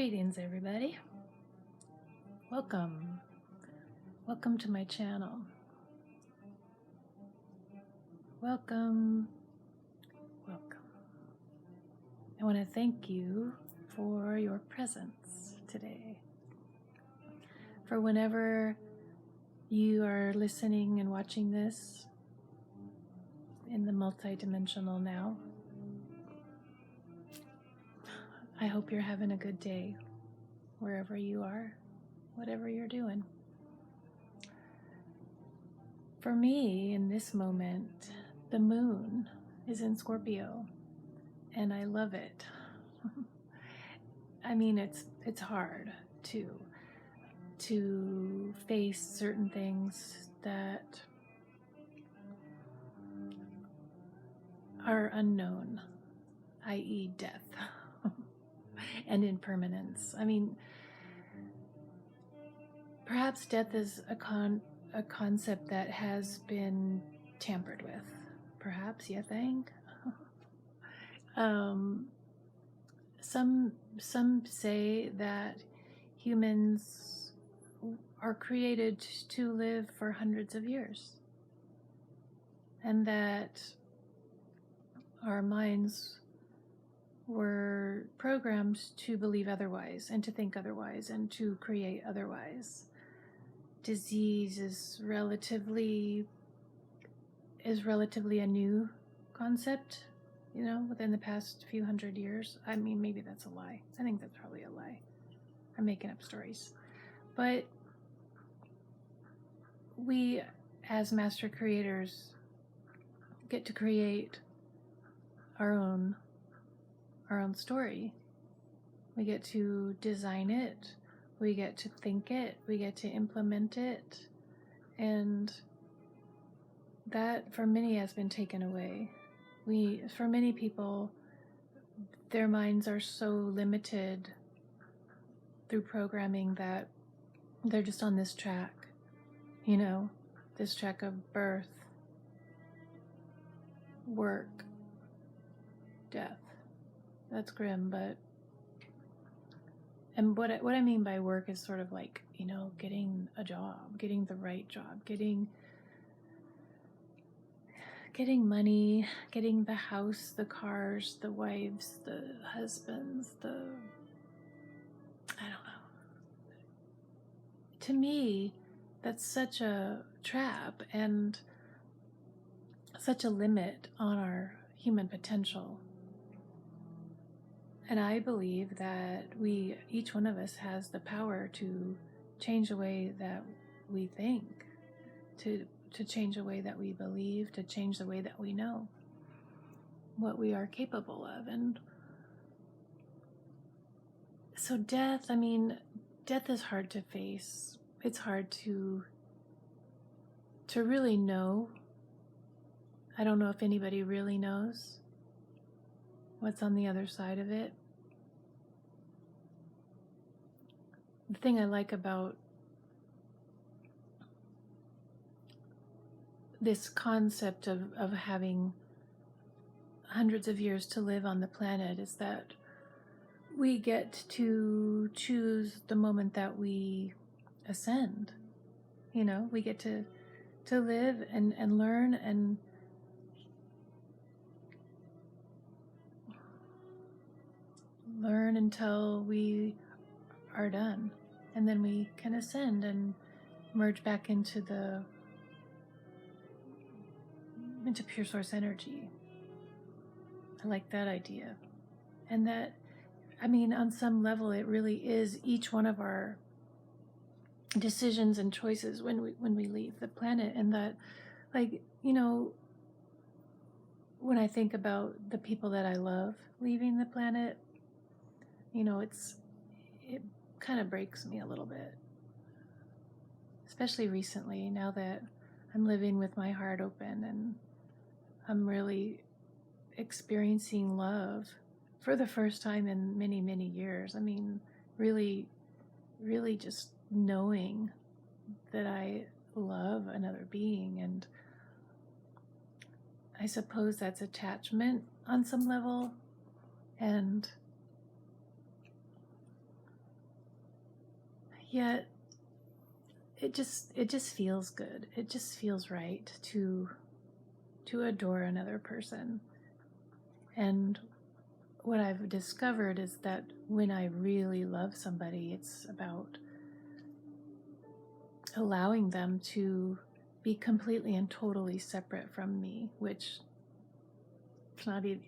Greetings, everybody. Welcome. Welcome to my channel. Welcome. Welcome. I want to thank you for your presence today. For whenever you are listening and watching this in the multidimensional now, I hope you're having a good day wherever you are, whatever you're doing. For me, in this moment, the moon is in Scorpio, and I love it. I mean, it's hard to face certain things that are unknown, i.e. death and impermanence. I mean, perhaps death is a concept that has been tampered with. Perhaps, you think? Some say that humans are created to live for hundreds of years, and that our minds were programmed to believe otherwise and to think otherwise and to create otherwise. Disease is relatively a new concept, within the past few hundred years. I mean, maybe that's a lie. I think that's probably a lie. I'm making up stories. But we, as master creators, get to create our own story. We get to design it. We get to think it. We get to implement it. And that, for many, has been taken away. For many people, their minds are so limited through programming that they're just on this track, this track of birth, work, death. That's grim, but and what I mean by work is sort of like, getting a job, getting the right job, getting money, getting the house, the cars, the wives, the husbands, I don't know. To me, that's such a trap and such a limit on our human potential. And I believe that each one of us has the power to change the way that we think, to change the way that we believe, to change the way that we know what we are capable of. And so death is hard to face. It's hard to really know. I don't know if anybody really knows what's on the other side of it. The thing I like about this concept of having hundreds of years to live on the planet is that we get to choose the moment that we ascend. We get to live and learn and learn until we are done, and then we can ascend and merge back into pure source energy. I like that idea. And that, on some level, it really is each one of our decisions and choices when we leave the planet. And that, when I think about the people that I love leaving the planet, it kind of breaks me a little bit, especially recently, now that I'm living with my heart open and I'm really experiencing love for the first time in many, many years. Really, really just knowing that I love another being. And I suppose that's attachment on some level. And yet it just feels good. It just feels right to adore another person. And what I've discovered is that when I really love somebody, it's about allowing them to be completely and totally separate from me, which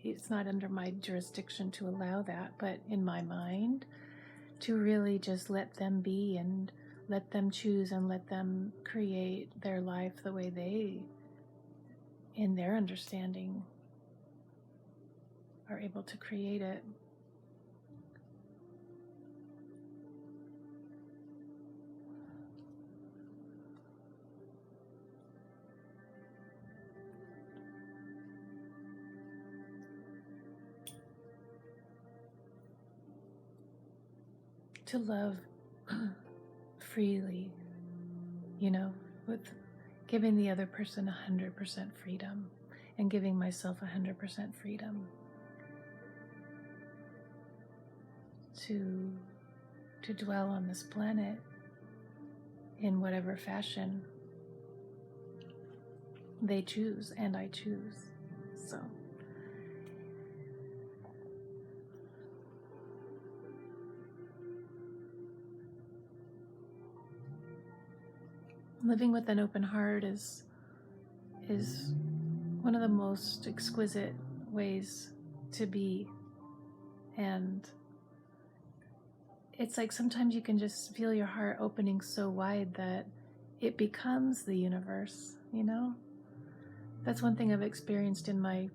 it's not under my jurisdiction to allow that, but in my mind, to really just let them be and let them choose and let them create their life the way they, in their understanding, are able to create it. To love freely, with giving the other person 100% freedom and giving myself 100% freedom to dwell on this planet in whatever fashion they choose and I choose. So living with an open heart is one of the most exquisite ways to be. And it's like sometimes you can just feel your heart opening so wide that it becomes the universe, That's one thing I've experienced in my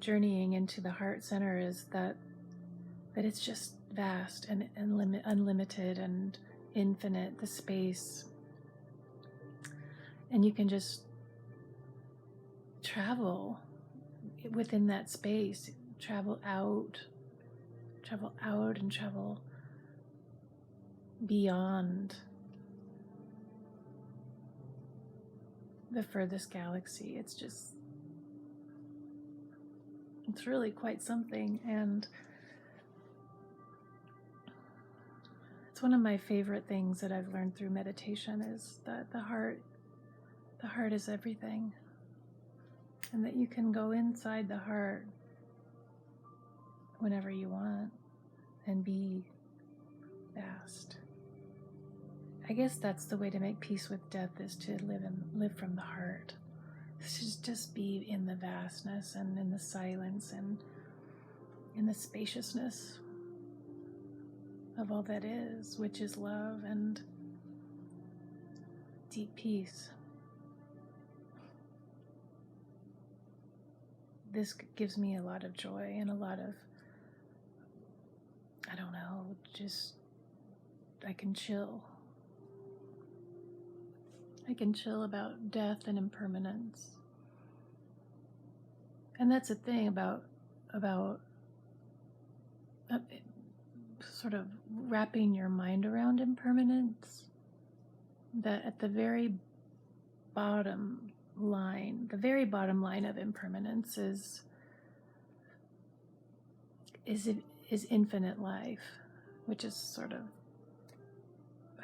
journeying into the heart center, is that it's just vast and unlimited and infinite, the space. And you can just travel within that space, travel out and travel beyond the furthest galaxy. It's really quite something. And it's one of my favorite things that I've learned through meditation, is that the heart is everything, and that you can go inside the heart whenever you want and be vast. I guess that's the way to make peace with death, is to live from the heart. To just be in the vastness and in the silence and in the spaciousness of all that is, which is love and deep peace. This gives me a lot of joy and a lot of, I can chill. I can chill about death and impermanence. And that's the thing about sort of wrapping your mind around impermanence, that at the very bottom line of impermanence is infinite life, which is sort of,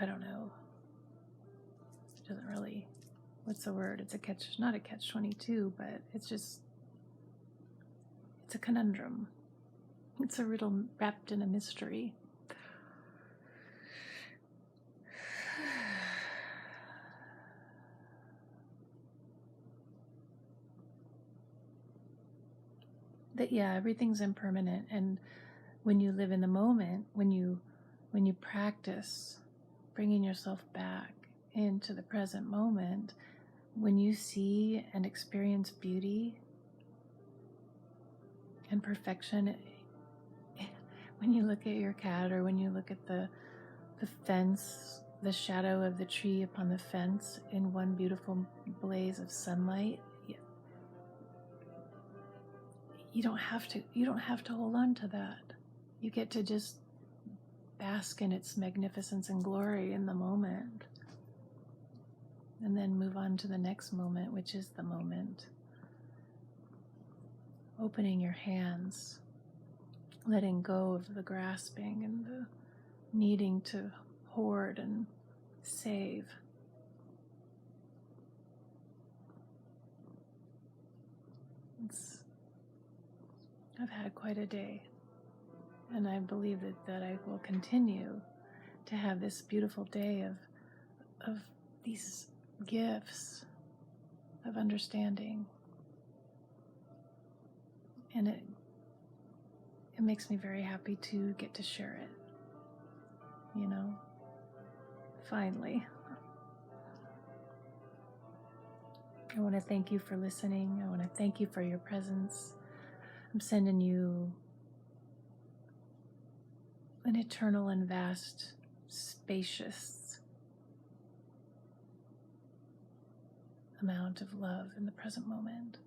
it doesn't really, what's the word? It's not a catch-22, but it's a conundrum. It's a riddle wrapped in a mystery. That everything's impermanent, and when you live in the moment, when you practice bringing yourself back into the present moment, when you see and experience beauty and perfection, when you look at your cat, or when you look at the fence, the shadow of the tree upon the fence in one beautiful blaze of sunlight, you don't have to hold on to that. You get to just bask in its magnificence and glory in the moment, and then move on to the next moment, which is the moment. Opening your hands, letting go of the grasping and the needing to hoard and save. I've had quite a day, and I believe that I will continue to have this beautiful day of these gifts of understanding. And it makes me very happy to get to share it, finally. I want to thank you for listening. I want to thank you for your presence. I'm sending you an eternal and vast, spacious amount of love in the present moment.